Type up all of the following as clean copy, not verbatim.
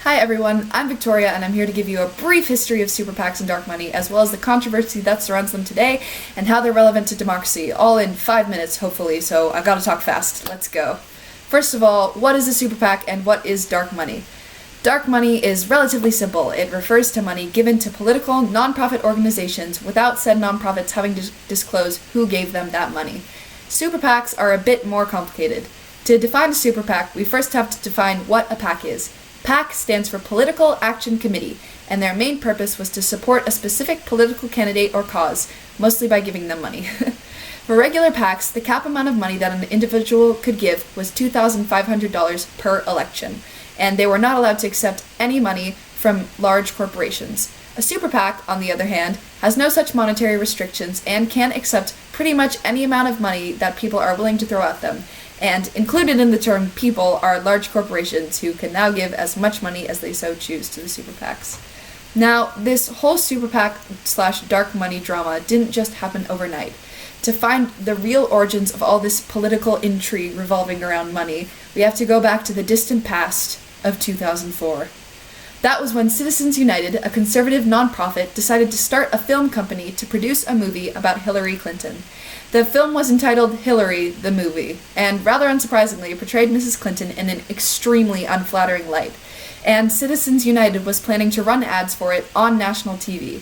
Hi everyone, I'm Victoria and I'm here to give you a brief history of super PACs and dark money, as well as the controversy that surrounds them today and how they're relevant to democracy, all in 5 minutes hopefully, so I've got to talk fast. Let's go. First of all, what is a super PAC and what is dark money? Dark money is relatively simple. It refers to money given to political, non-profit organizations without said non-profits having to disclose who gave them that money. Super PACs are a bit more complicated. To define a super PAC, we first have to define what a PAC is. PAC stands for Political Action Committee, and their main purpose was to support a specific political candidate or cause, mostly by giving them money. For regular PACs, the cap amount of money that an individual could give was $2,500 per election, and they were not allowed to accept any money from large corporations. A super PAC, on the other hand, has no such monetary restrictions and can accept pretty much any amount of money that people are willing to throw at them. And included in the term people are large corporations who can now give as much money as they so choose to the super PACs. Now, this whole super PAC / dark money drama didn't just happen overnight. To find the real origins of all this political intrigue revolving around money, we have to go back to the distant past of 2004. That was when Citizens United, a conservative nonprofit, decided to start a film company to produce a movie about Hillary Clinton. The film was entitled Hillary, the Movie, and rather unsurprisingly portrayed Mrs. Clinton in an extremely unflattering light, and Citizens United was planning to run ads for it on national TV.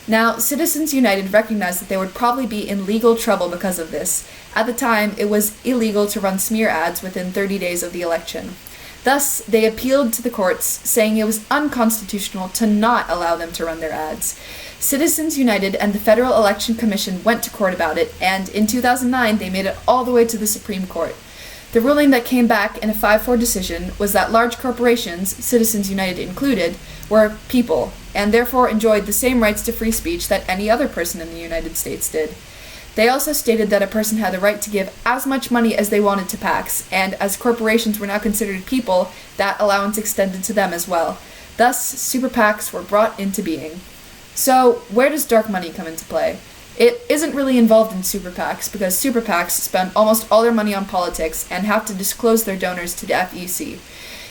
Now, Citizens United recognized that they would probably be in legal trouble because of this. At the time, it was illegal to run smear ads within 30 days of the election. Thus, they appealed to the courts, saying it was unconstitutional to not allow them to run their ads. Citizens United and the Federal Election Commission went to court about it, and in 2009 they made it all the way to the Supreme Court. The ruling that came back in a 5-4 decision was that large corporations, Citizens United included, were people, and therefore enjoyed the same rights to free speech that any other person in the United States did. They also stated that a person had the right to give as much money as they wanted to PACs, and as corporations were now considered people, that allowance extended to them as well. Thus, super PACs were brought into being. So, where does dark money come into play? It isn't really involved in super PACs because super PACs spend almost all their money on politics and have to disclose their donors to the FEC.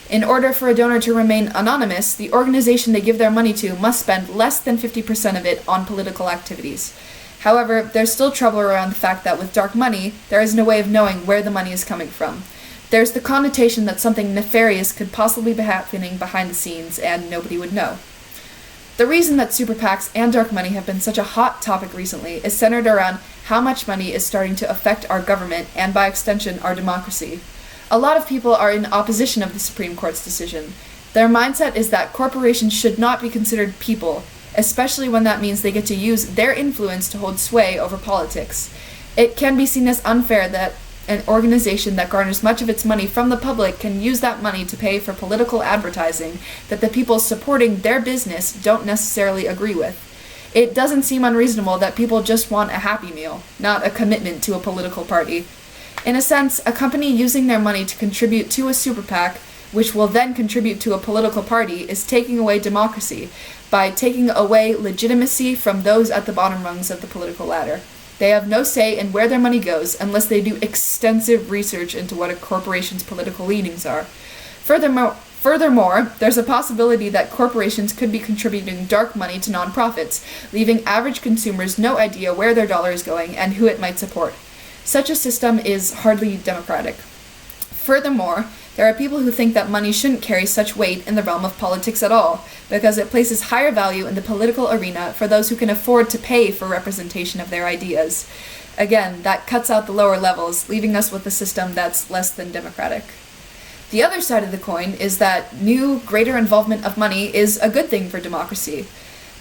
In order for a donor to remain anonymous, the organization they give their money to must spend less than 50% of it on political activities. However, there's still trouble around the fact that with dark money, there is no way of knowing where the money is coming from. There's the connotation that something nefarious could possibly be happening behind the scenes and nobody would know. The reason that super PACs and dark money have been such a hot topic recently is centered around how much money is starting to affect our government and by extension our democracy. A lot of people are in opposition of the Supreme Court's decision. Their mindset is that corporations should not be considered people, especially when that means they get to use their influence to hold sway over politics. It can be seen as unfair that an organization that garners much of its money from the public can use that money to pay for political advertising that the people supporting their business don't necessarily agree with. It doesn't seem unreasonable that people just want a Happy Meal, not a commitment to a political party. In a sense, a company using their money to contribute to a super PAC, which will then contribute to a political party, is taking away democracy by taking away legitimacy from those at the bottom rungs of the political ladder. They have no say in where their money goes unless they do extensive research into what a corporation's political leanings are. Furthermore, there's a possibility that corporations could be contributing dark money to nonprofits, leaving average consumers no idea where their dollar is going and who it might support. Such a system is hardly democratic. Furthermore, there are people who think that money shouldn't carry such weight in the realm of politics at all, because it places higher value in the political arena for those who can afford to pay for representation of their ideas. Again, that cuts out the lower levels, leaving us with a system that's less than democratic. The other side of the coin is that new, greater involvement of money is a good thing for democracy.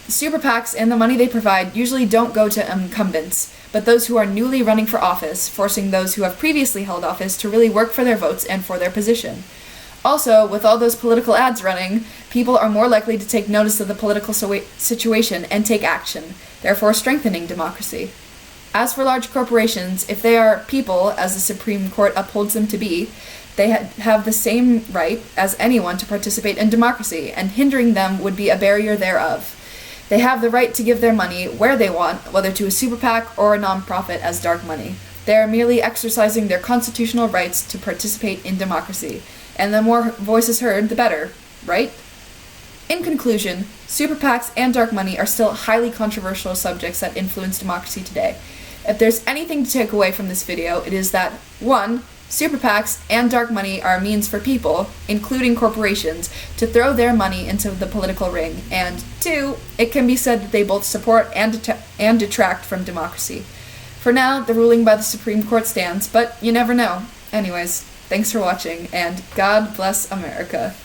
The super PACs and the money they provide usually don't go to incumbents, but those who are newly running for office, forcing those who have previously held office to really work for their votes and for their position. Also, with all those political ads running, people are more likely to take notice of the political situation and take action, therefore strengthening democracy. As for large corporations, if they are people, as the Supreme Court upholds them to be, they have the same right as anyone to participate in democracy, and hindering them would be a barrier thereof. They have the right to give their money where they want, whether to a super PAC or a nonprofit as dark money. They are merely exercising their constitutional rights to participate in democracy, and the more voices heard, the better, right? In conclusion, super PACs and dark money are still highly controversial subjects that influence democracy today. If there's anything to take away from this video, it is that 1. Super PACs and dark money are a means for people, including corporations, to throw their money into the political ring, and 2. It can be said that they both support and detract from democracy. For now, the ruling by the Supreme Court stands, but you never know. Anyways, thanks for watching, and God bless America.